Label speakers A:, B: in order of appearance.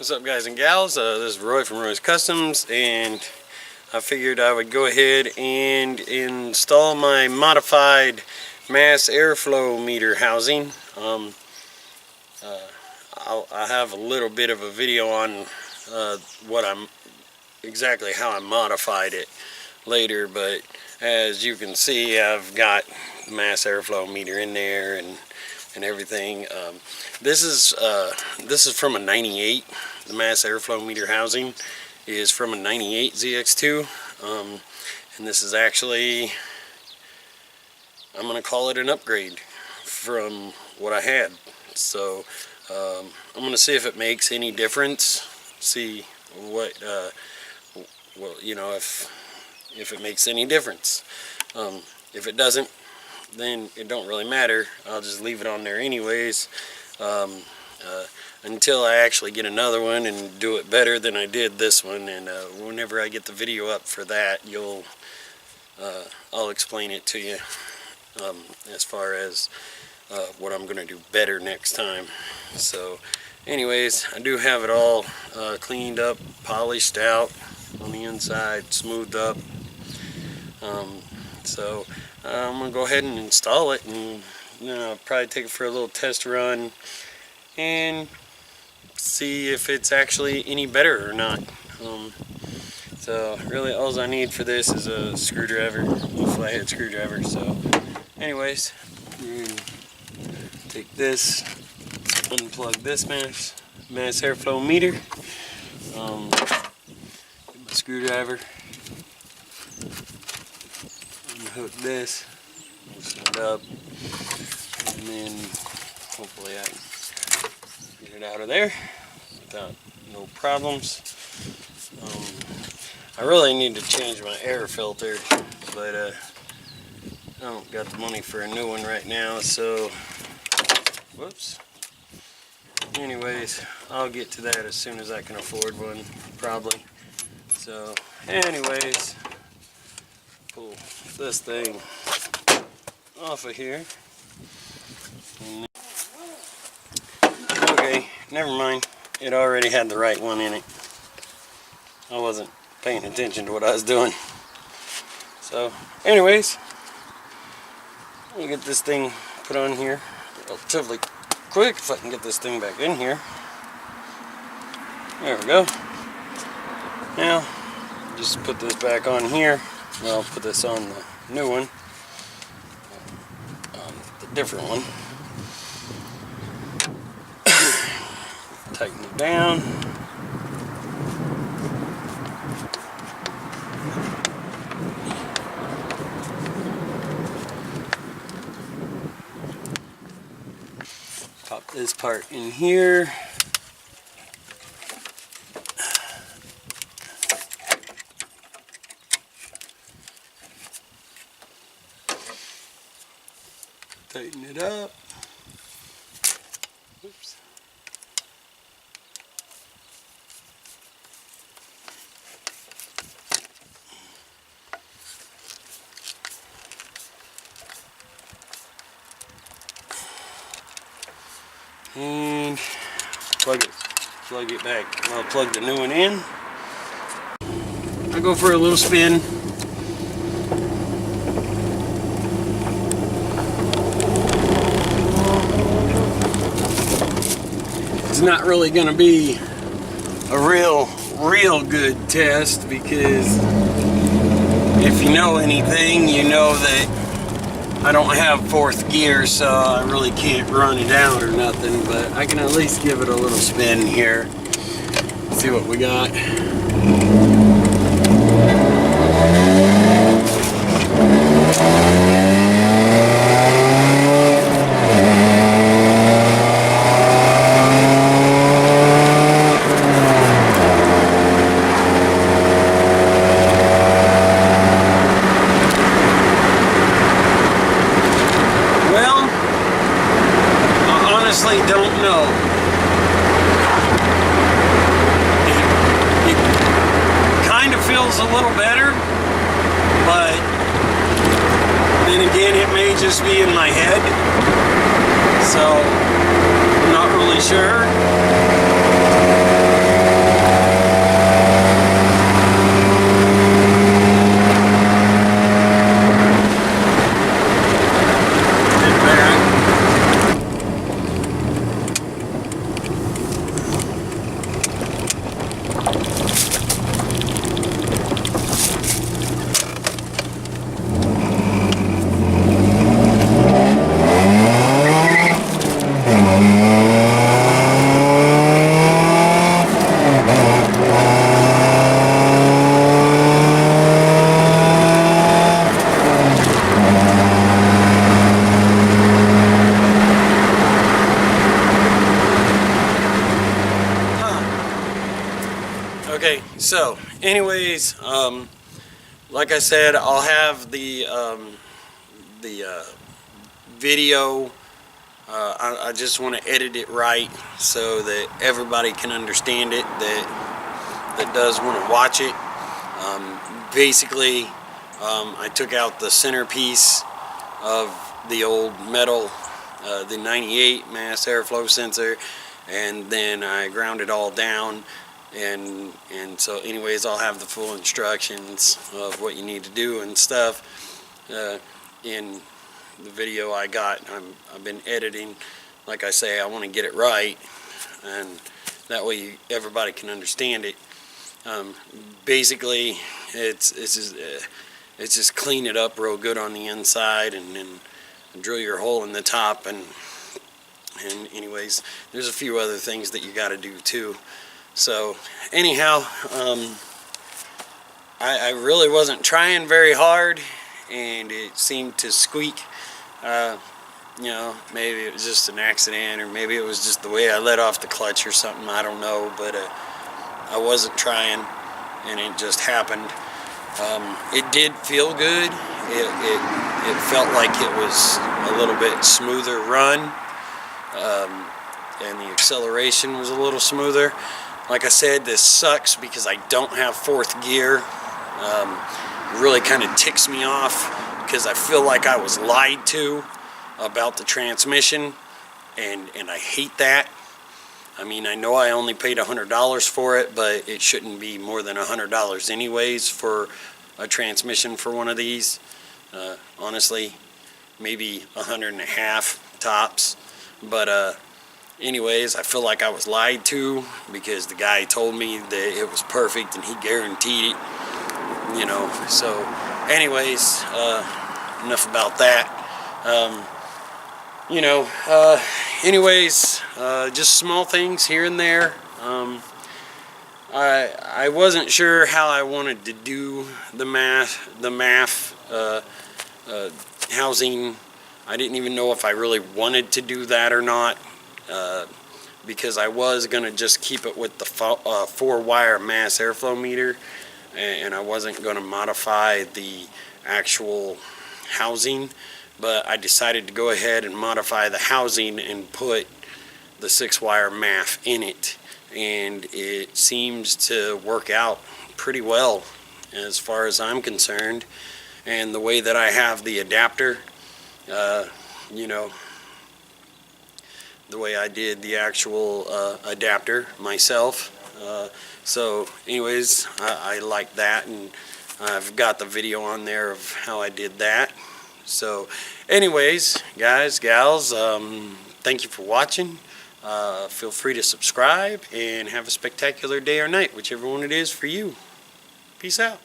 A: What's up, guys and gals? This is Roy from Roy's Customs, and I figured I would go ahead and install my modified mass airflow meter housing. I have a little bit of a video on exactly how I modified it later, but as you can see, I've got the mass airflow meter in there and everything. This is from a 98. The mass airflow meter housing is from a 98 ZX2, and this is actually, I'm going to call it an upgrade from what I had. So I'm going to see if it makes any difference, see what well, you know, if it makes any difference. If it doesn't, then it don't really matter. I'll just leave it on there anyways, until I actually get another one and do it better than I did this one. And whenever I get the video up for that, I'll explain it to you as far as what I'm gonna do better next time. So anyways, I do have it all cleaned up, polished out on the inside, smoothed up. So I'm gonna go ahead and install it, and probably take it for a little test run and see if it's actually any better or not. So really all I need for this is a screwdriver, a flathead screwdriver. So anyways, take this, unplug this mass airflow meter, get my screwdriver, unhook this, loosen it up, and then hopefully I can get it out of there without no problems. I really need to change my air filter, but I don't got the money for a new one right now, so whoops. Anyways, I'll get to that as soon as I can afford one, probably. So anyways, pull this thing off of here. Okay, never mind. It already had the right one in it. I wasn't paying attention to what I was doing. So anyways, I'll get this thing put on here relatively quick if I can get this thing back in here. There we go. Now just put this back on here. I'll put this on the new one, the different one. Tighten it down. Pop this part in here. Tighten it up. Oops. And plug it back. I'll plug the new one in. I'll go for a little spin. It's not really going to be a real good test, because if you know anything, you know that I don't have fourth gear, so I really can't run it out or nothing, but I can at least give it a little spin here. See what we got. Don't know. It kind of feels a little better, but then again, it may just be in my head, so I'm not really sure. So anyways, like I said, I'll have the video. I just want to edit it right so that everybody can understand it that does want to watch it. Basically, I took out the centerpiece of the old metal, the 98 mass airflow sensor, and then I ground it all down, and so anyways, I'll have the full instructions of what you need to do and stuff in the video I got. I've been editing. Like I say, I want to get it right, and that way everybody can understand it. Basically, it's just clean it up real good on the inside, and then drill your hole in the top, and anyways, there's a few other things that you got to do too. So anyhow, I really wasn't trying very hard, and it seemed to squeak. You know, maybe it was just an accident, or maybe it was just the way I let off the clutch or something, I don't know, but I wasn't trying, and it just happened. It did feel good. It felt like it was a little bit smoother run, and the acceleration was a little smoother. Like I said, this sucks because I don't have fourth gear. It really kind of ticks me off because I feel like I was lied to about the transmission, and I hate that. I mean, I know I only paid $100 for it, but it shouldn't be more than $100 anyways for a transmission for one of these. Honestly, maybe $150 tops. But anyways, I feel like I was lied to because the guy told me that it was perfect and he guaranteed it. You know, so anyways, enough about that. You know, anyways, just small things here and there. I wasn't sure how I wanted to do the MAF housing. I didn't even know if I really wanted to do that or not, because I was going to just keep it with the 4-wire mass airflow meter, and I wasn't going to modify the actual housing. But I decided to go ahead and modify the housing and put the 6-wire MAF in it, and it seems to work out pretty well as far as I'm concerned. And the way that I have the adapter, you know, the way I did the actual adapter myself. So anyways, I like that, and I've got the video on there of how I did that. So anyways, guys, gals, thank you for watching. Feel free to subscribe, and have a spectacular day or night, whichever one it is for you. Peace out.